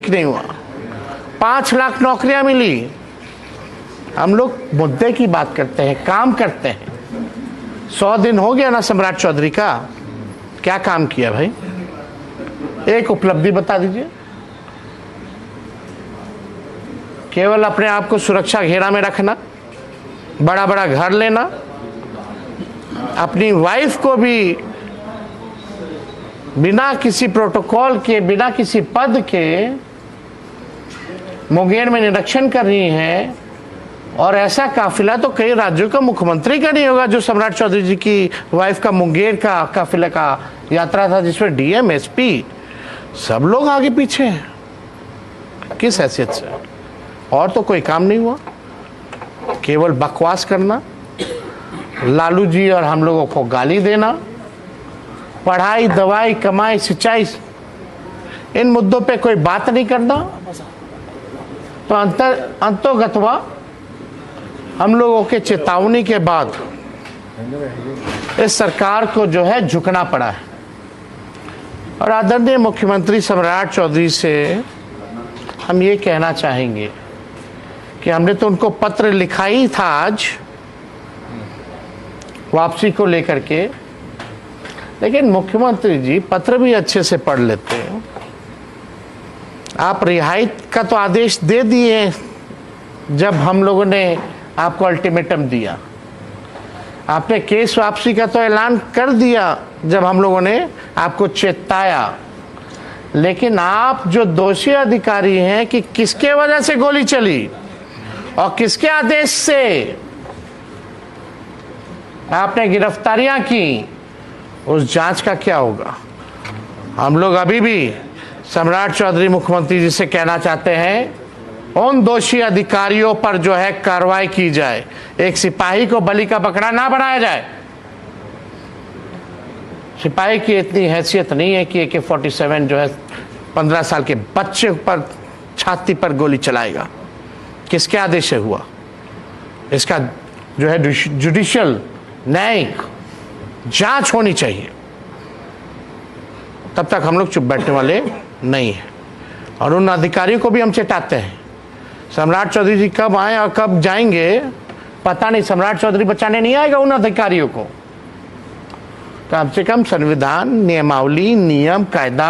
नहीं हुआ। 5 लाख नौकरियां मिली। हम लोग मुद्दे की बात करते हैं, काम करते हैं। 100 दिन हो गया ना सम्राट चौधरी का, क्या काम किया भाई? एक उपलब्धि बता दीजिए। केवल अपने आप को सुरक्षा घेरा में रखना, बड़ा बड़ा घर लेना, अपनी वाइफ को भी बिना किसी प्रोटोकॉल के, बिना किसी पद के मुंगेर में निरीक्षण कर रही है। और ऐसा काफिला तो कई राज्यों का मुख्यमंत्री का नहीं होगा जो सम्राट चौधरी जी की वाइफ का मुंगेर का काफिला का यात्रा था, जिसमें डीएम, एसपी सब लोग आगे पीछे हैं। किस हैसियत से? और तो कोई काम नहीं हुआ, केवल बकवास करना, लालू जी और हम लोगों को गाली देना, पढ़ाई, दवाई, कमाई, सिंचाई, इन मुद्दों पे कोई बात नहीं करना। तो अंतोगत्वा हम लोगों के चेतावनी के बाद इस सरकार को जो है झुकना पड़ा है। और आदरणीय मुख्यमंत्री सम्राट चौधरी से हम ये कहना चाहेंगे कि हमने तो उनको पत्र लिखा ही था आज वापसी को लेकर के, लेकिन मुख्यमंत्री जी पत्र भी अच्छे से पढ़ लेते हैं। आप रिहाई का तो आदेश दे दिए जब हम लोगों ने आपको अल्टीमेटम दिया, आपने केस वापसी का तो ऐलान कर दिया जब हम लोगों ने आपको चेताया, लेकिन आप जो दोषी अधिकारी हैं कि किसके वजह से गोली चली और किसके आदेश से आपने गिरफ्तारियां की, उस जांच का क्या होगा? हम लोग अभी भी सम्राट चौधरी मुख्यमंत्री जी से कहना चाहते हैं, उन दोषी अधिकारियों पर जो है कार्रवाई की जाए। एक सिपाही को बलि का बकरा ना बनाया जाए। सिपाही की इतनी हैसियत नहीं है कि AK-47 जो है 15 साल के बच्चे पर छाती पर गोली चलाएगा। किसके आदेश से हुआ? इसका जो है जुडिशियल, न्यायिक जांच होनी चाहिए। तब तक हम लोग चुप बैठने वाले नहीं है। और उन अधिकारियों को भी हम चेताते हैं, सम्राट चौधरी जी कब आए और कब जाएंगे पता नहीं। सम्राट चौधरी बचाने नहीं आएगा उन अधिकारियों को। कम से कम संविधान, नियमावली, नियम, कायदा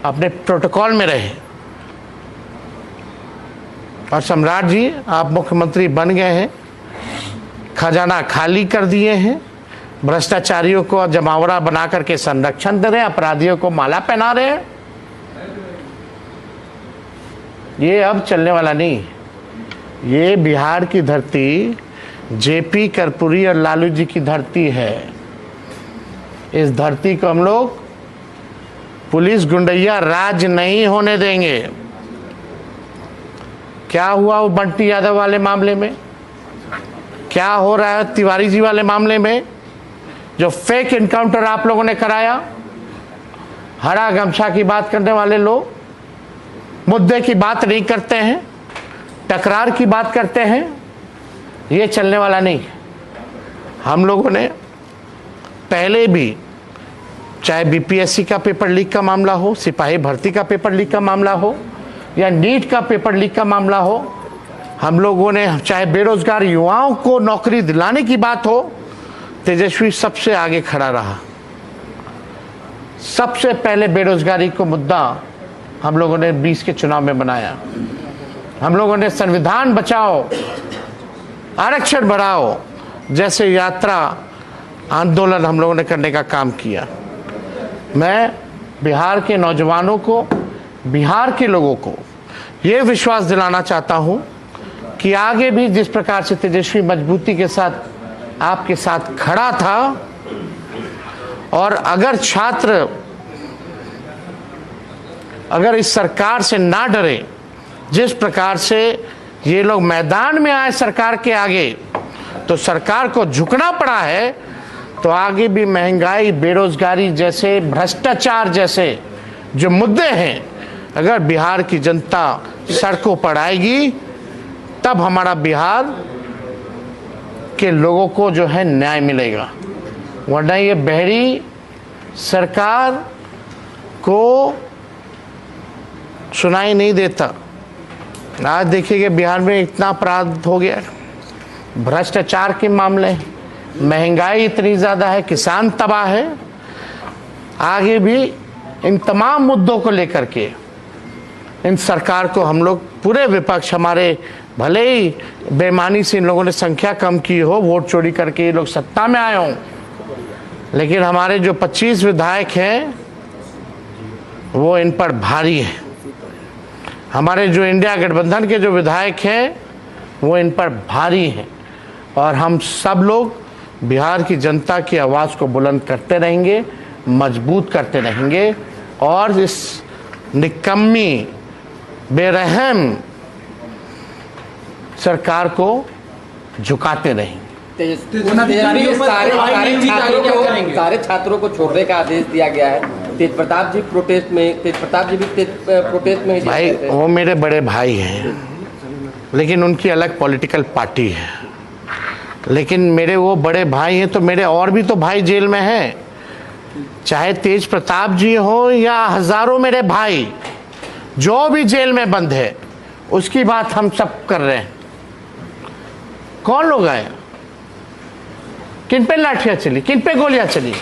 अपने प्रोटोकॉल में रहे। और सम्राट जी, आप मुख्यमंत्री बन गए हैं, खजाना खाली कर दिए हैं, भ्रष्टाचारियों को जमावड़ा बना करके संरक्षण दे रहे हैं, अपराधियों को माला पहना रहे हैं। ये अब चलने वाला नहीं। ये बिहार की धरती जेपी कर्पूरी और लालू जी की धरती है। इस धरती को हम लोग पुलिस गुंडैया राज नहीं होने देंगे। क्या हुआ वो बंटी यादव वाले मामले में, क्या हो रहा है तिवारी जी वाले मामले में, जो फेक एनकाउंटर आप लोगों ने कराया। हरा गमछा की बात करने वाले लोग मुद्दे की बात नहीं करते हैं, टकरार की बात करते हैं। ये चलने वाला नहीं। हम लोगों ने पहले भी, चाहे बीपीएससी का पेपर लीक का मामला हो, सिपाही भर्ती का पेपर लीक का मामला हो, या नीट का पेपर लीक का मामला हो, हम लोगों ने, चाहे बेरोजगार युवाओं को नौकरी दिलाने की बात हो, तेजस्वी सबसे आगे खड़ा रहा। सबसे पहले बेरोजगारी को मुद्दा हम लोगों ने 20 के चुनाव में बनाया। हम लोगों ने संविधान बचाओ, आरक्षण बढ़ाओ जैसे यात्रा आंदोलन हम लोगों ने करने का काम किया। मैं बिहार के नौजवानों को, बिहार के लोगों को ये विश्वास दिलाना चाहता हूं कि आगे भी जिस प्रकार से तेजस्वी मजबूती के साथ आपके साथ खड़ा था, और अगर छात्र अगर इस सरकार से ना डरे, जिस प्रकार से ये लोग मैदान में आए सरकार के आगे, तो सरकार को झुकना पड़ा है, तो आगे भी महंगाई, बेरोजगारी जैसे, भ्रष्टाचार जैसे जो मुद्दे हैं, अगर बिहार की जनता सड़कों पर आएगी, तब हमारा बिहार के लोगों को जो है न्याय मिलेगा। वरना ये बहरी सरकार को सुनाई नहीं देता। आज देखिए बिहार में इतना अपराध हो गया, भ्रष्टाचार के मामले, महंगाई इतनी ज़्यादा है, किसान तबाह है। आगे भी इन तमाम मुद्दों को लेकर के इन सरकार को हम लोग पूरे विपक्ष, हमारे भले ही बेईमानी से इन लोगों ने संख्या कम की हो, वोट चोरी करके ये लोग सत्ता में आए हों, लेकिन हमारे जो 25 विधायक हैं वो इन पर भारी है। हमारे जो इंडिया गठबंधन के जो विधायक हैं वो इन पर भारी हैं। और हम सब लोग बिहार की जनता की आवाज़ को बुलंद करते रहेंगे, मजबूत करते रहेंगे और इस निकम्मी बेरहम सरकार को झुकाते रहेंगे। सारे छात्रों को छोड़ने का आदेश दिया गया है। तेज प्रताप जी भी प्रोटेस्ट में भाई वो मेरे बड़े भाई हैं, लेकिन उनकी अलग पॉलिटिकल पार्टी है। लेकिन मेरे वो बड़े भाई हैं तो मेरे और भी तो भाई जेल में हैं, चाहे तेज प्रताप जी हो या हजारों मेरे भाई जो भी जेल में बंद है, उसकी बात हम सब कर रहे हैं। कौन लोग आए, किन पे लाठियां चली, किन पे गोलियां चली?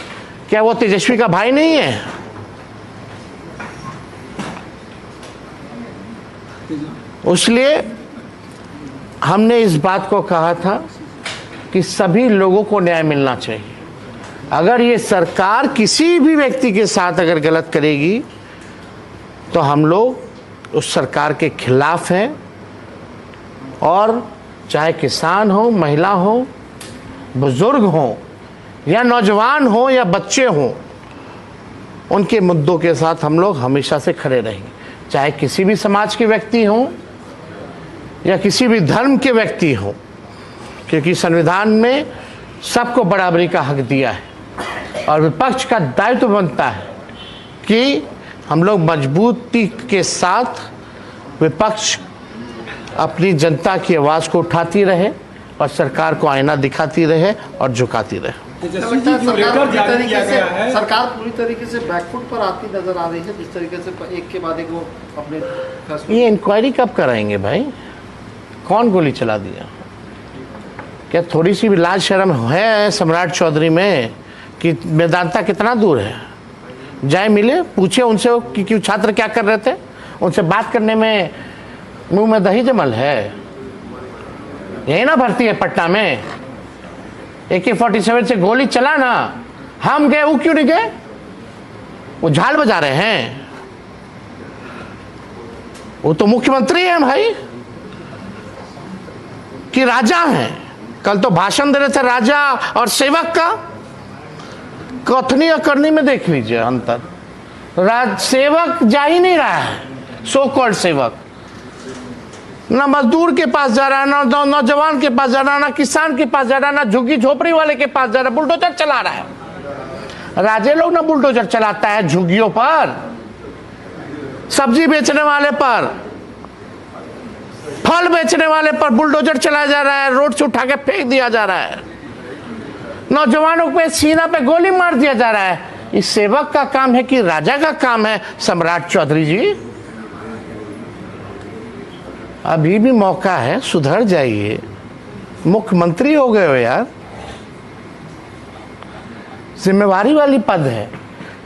क्या वो तेजस्वी का भाई नहीं है? इसलिए हमने इस बात को कहा था कि सभी लोगों को न्याय मिलना चाहिए। अगर ये सरकार किसी भी व्यक्ति के साथ अगर गलत करेगी तो हम लोग उस सरकार के खिलाफ हैं। और चाहे किसान हो, महिला हो, बुजुर्ग हो या नौजवान हो या बच्चे हो, उनके मुद्दों के साथ हम लोग हमेशा से खड़े रहेंगे। चाहे किसी भी समाज के व्यक्ति हो या किसी भी धर्म के व्यक्ति हो, क्योंकि संविधान में सबको बराबरी का हक दिया है। और विपक्ष का दायित्व बनता है कि हम लोग मजबूती के साथ विपक्ष अपनी जनता की आवाज़ को उठाती रहे और सरकार को आईना दिखाती रहे और झुकाती रहे। सरकार पूरी तरीके से बैकफुट पर आती नजर आ रही है, जिस तरीके से एक के बाद एक वो अपने। ये इंक्वायरी कब कराएंगे भाई? कौन गोली चला दिया? क्या थोड़ी सी भी लाज शर्म है सम्राट चौधरी में कि वेदांता कितना दूर है? जाए मिले, पूछे उनसे कि क्यों छात्र क्या कर रहे थे। उनसे बात करने में मुंह में दही जमल है। यही ना भर्ती है पटना में, AK-47 से गोली चला ना, हम गए, वो क्यों नहीं गए? वो झाल बजा रहे हैं। वो तो मुख्यमंत्री हैं भाई कि राजा हैं। कल तो भाषण दे रहे थे राजा और सेवक का। कथनी और करनी में देख लीजिए अंतर। सेवक जा ही नहीं रहा है, सो कॉल्ड सेवक, ना मजदूर के पास जा रहा है, ना नौजवान के पास जा रहा है, ना किसान के पास जा रहा है, ना झुग्गी झोपड़ी वाले के पास जा रहा है, बुलडोजर चला रहा है। राजे लोग ना बुलडोजर चलाता है झुग्गियों पर, सब्जी बेचने वाले पर, फल बेचने वाले पर बुलडोजर चलाया जा रहा है, रोड से उठा के फेंक दिया जा रहा है, नौजवानों पे सीना पे गोली मार दिया जा रहा है। इस सेवक का काम है कि राजा का काम है? सम्राट चौधरी जी, अभी भी मौका है, सुधर जाइए। मुख्यमंत्री हो गए हो यार, जिम्मेवारी वाली पद है।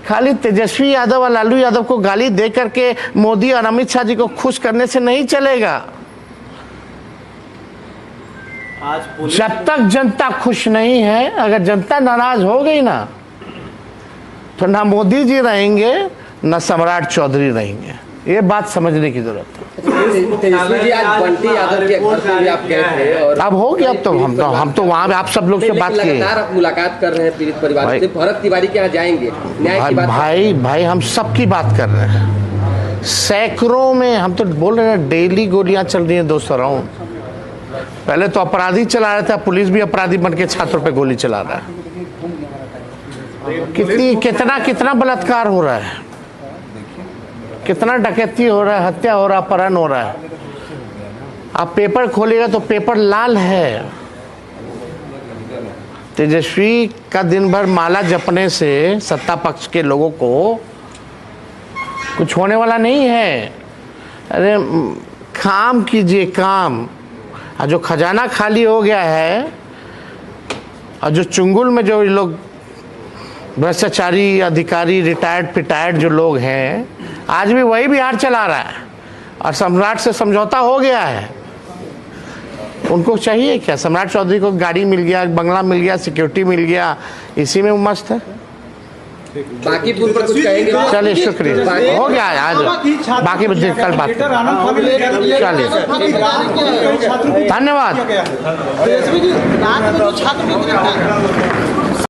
खाली तेजस्वी यादव और लालू यादव को गाली दे करके मोदी और अमित शाह जी को खुश करने से नहीं चलेगा। जब तक जनता खुश नहीं है, अगर जनता नाराज हो गई ना, तो ना मोदी जी रहेंगे ना सम्राट चौधरी रहेंगे। ये बात समझने की जरूरत है। तेजस्वी जी आज बंटी यादव के घर पे भी आप गए थे और अब हो गया। अब तो हम तो वहाँ आप सब लोग से बात किए। लगातार आप मुलाकात कर रहे हैं पीड़ित परिवार से। भरत तिवारी के यहाँ जाएंगे, न्याय की बात। भाई हम सबकी बात कर रहे हैं। सैकड़ों में, हम तो बोल रहे हैं, डेली गोलियां चल रही हैं 200 राउंड। पहले तो अपराधी चला रहा था, पुलिस भी अपराधी बन के छात्रों पे गोली चला रहा है। कितना बलात्कार हो रहा है, कितना डकैती हो रहा है, हत्या हो रहा है, अपहरण हो रहा है। आप पेपर खोलिएगा तो पेपर लाल है। तेजस्वी का दिन भर माला जपने से सत्ता पक्ष के लोगों को कुछ होने वाला नहीं है। अरे काम कीजिए काम। और जो खजाना खाली हो गया है और जो चुंगुल में जो लोग भ्रष्टाचारी अधिकारी रिटायर्ड पिटायर्ड जो लोग हैं, आज भी वही बिहार चला रहा है और सम्राट से समझौता हो गया है। उनको चाहिए क्या? सम्राट चौधरी को गाड़ी मिल गया, बंगला मिल गया, सिक्योरिटी मिल गया, इसी में वो मस्त है। बाकी पुल पर कुछ कहेंगे? चलिए शुक्रिया, हो गया आज, बाकी कल बात करें। चलिए धन्यवाद।